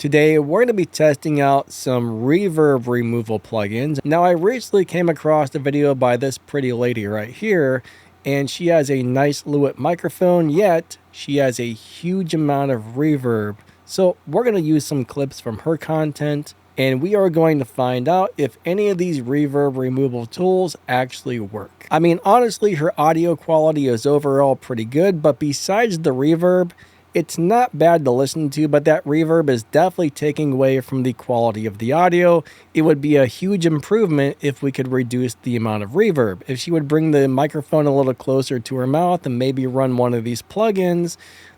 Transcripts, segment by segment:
Today, we're going to be testing out some reverb removal plugins. Now, I recently came across a video by this pretty lady right here, and she has a nice Lewitt microphone, yet she has a huge amount of reverb. So we're going to use some clips from her content, and we are going to find out if any of these reverb removal tools actually work. I mean, honestly, her audio quality is overall pretty good, but besides the reverb, it's not bad to listen to, but that reverb is definitely taking away from the quality of the audio. It would be a huge improvement if we could reduce the amount of reverb. If she would bring the microphone a little closer to her mouth and maybe run one of these plugins,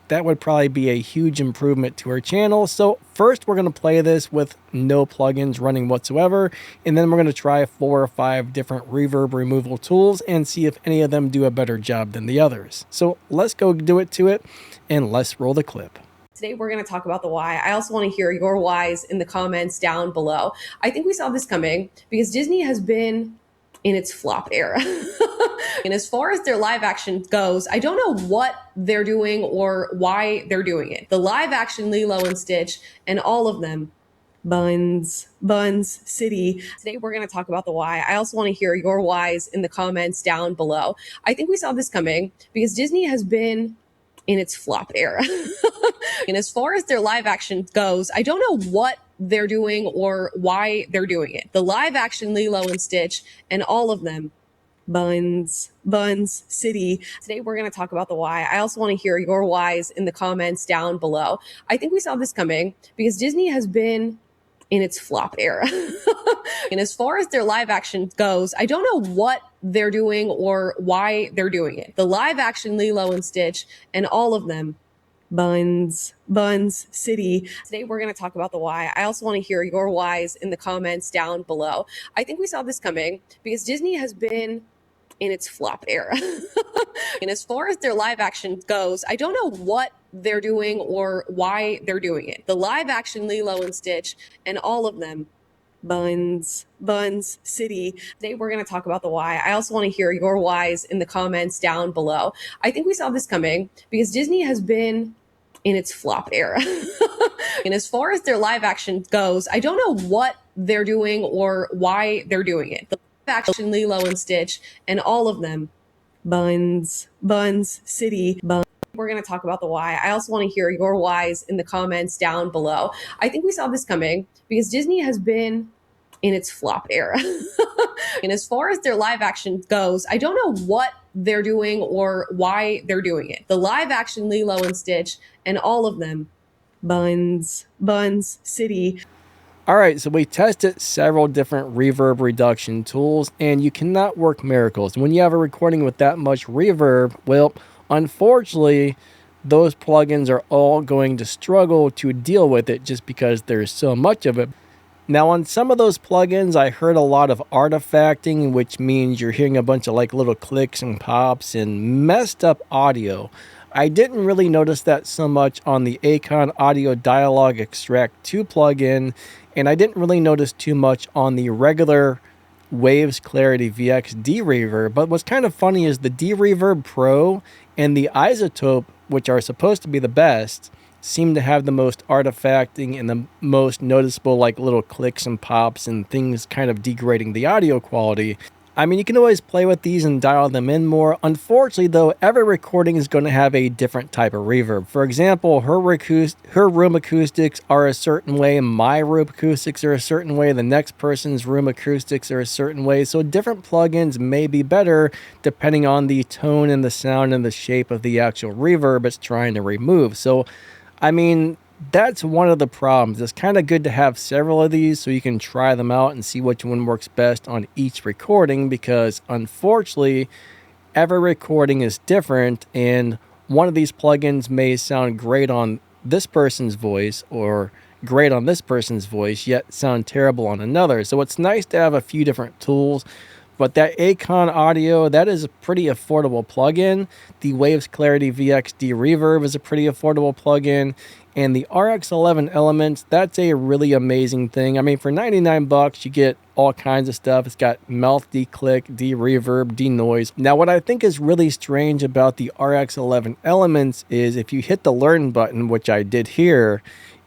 that would probably be a huge improvement to her channel. So first we're going to play this with no plugins running whatsoever, and then we're going to try 4 or 5 different reverb removal tools and see if any of them do a better job than the others. So let's go do it to it, and let's roll the clip. Today, we're going to talk about the why. I also want to hear your whys in the comments down below. I think we saw this coming because Disney has been in its flop era. And as far as their live action goes, I don't know what they're doing or why they're doing it. The live action Lilo and Stitch and all of them, Buns, City. Today, we're going to talk about the why. I also want to hear your whys in the comments down below. I think we saw this coming because Disney has been in its flop era. And as far as their live action goes, I don't know what they're doing or why they're doing it. The live action Lilo and Stitch and all of them, Buns, City. Today, we're going to talk about the why. I also want to hear your whys in the comments down below. I think we saw this coming because Disney has been in its flop era. And as far as their live action goes, I don't know what they're doing or why they're doing it. The live action Lilo and Stitch and all of them, Buns, City. Today, we're going to talk about the why. I also want to hear your whys in the comments down below. I think we saw this coming because Disney has been in its flop era. And as far as their live action goes, I don't know what they're doing or why they're doing it. The live action Lilo and Stitch and all of them, Buns, City. Today, we're going to talk about the why. I also want to hear your whys in the comments down below. I think we saw this coming because Disney has been in its flop era. And as far as their live action goes, I don't know what they're doing or why they're doing it. The live action Lilo and Stitch and all of them, Buns, City. We're going to talk about the why. I also want to hear your whys in the comments down below. I think we saw this coming because Disney has been in its flop era. And as far as their live action goes, I don't know what they're doing or why they're doing it. The live action Lilo and Stitch and all of them, Buns, City. All right, so we tested several different reverb reduction tools, and you cannot work miracles. When you have a recording with that much reverb, well, unfortunately, those plugins are all going to struggle to deal with it just because there's so much of it. Now, on some of those plugins, I heard a lot of artifacting, which means you're hearing a bunch of like little clicks and pops and messed up audio. I didn't really notice that so much on the Acon Audio Dialogue Extract 2 plugin, and I didn't really notice too much on the regular Waves Clarity VX DeReverb. But what's kind of funny is the DeReverb Pro and the Izotope, which are supposed to be the best, seem to have the most artifacting and the most noticeable like little clicks and pops and things kind of degrading the audio quality. I mean, you can always play with these and dial them in more. Unfortunately, though, every recording is going to have a different type of reverb. For example, her room acoustics are a certain way, my room acoustics are a certain way, the next person's room acoustics are a certain way. So different plugins may be better depending on the tone and the sound and the shape of the actual reverb it's trying to remove. So, I mean, that's one of the problems. It's kind of good to have several of these so you can try them out and see which one works best on each recording, because unfortunately every recording is different, and one of these plugins may sound great on this person's voice or great on this person's voice yet sound terrible on another. So it's nice to have a few different tools. But that Acon Audio, that is a pretty affordable plugin. The Waves Clarity VX DeReverb is a pretty affordable plugin. And the RX11 Elements, that's a really amazing thing. I mean, for 99 bucks, you get all kinds of stuff. It's got mouth declick, de-reverb, de-noise. Now, what I think is really strange about the RX11 Elements is if you hit the learn button, which I did here,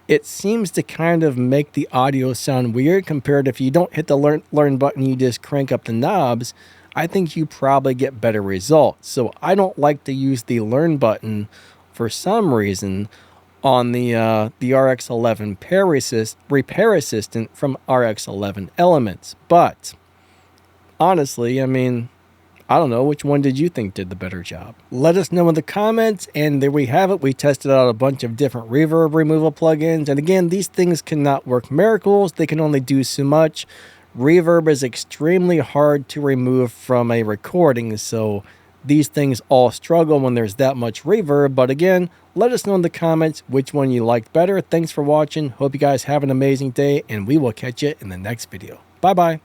it seems to kind of make the audio sound weird compared to if you don't hit the learn button, you just crank up the knobs. I think you probably get better results. So I don't like to use the learn button for some reason on the RX11 repair assistant from RX11 Elements. But honestly, I mean, I don't know, which one did you think did the better job? Let us know in the comments, and there we have it. We tested out a bunch of different reverb removal plugins, and again, these things cannot work miracles. They can only do so much. Reverb is extremely hard to remove from a recording, so these things all struggle when there's that much reverb. But again, let us know in the comments which one you liked better. Thanks for watching. Hope you guys have an amazing day, and we will catch you in the next video. Bye-bye.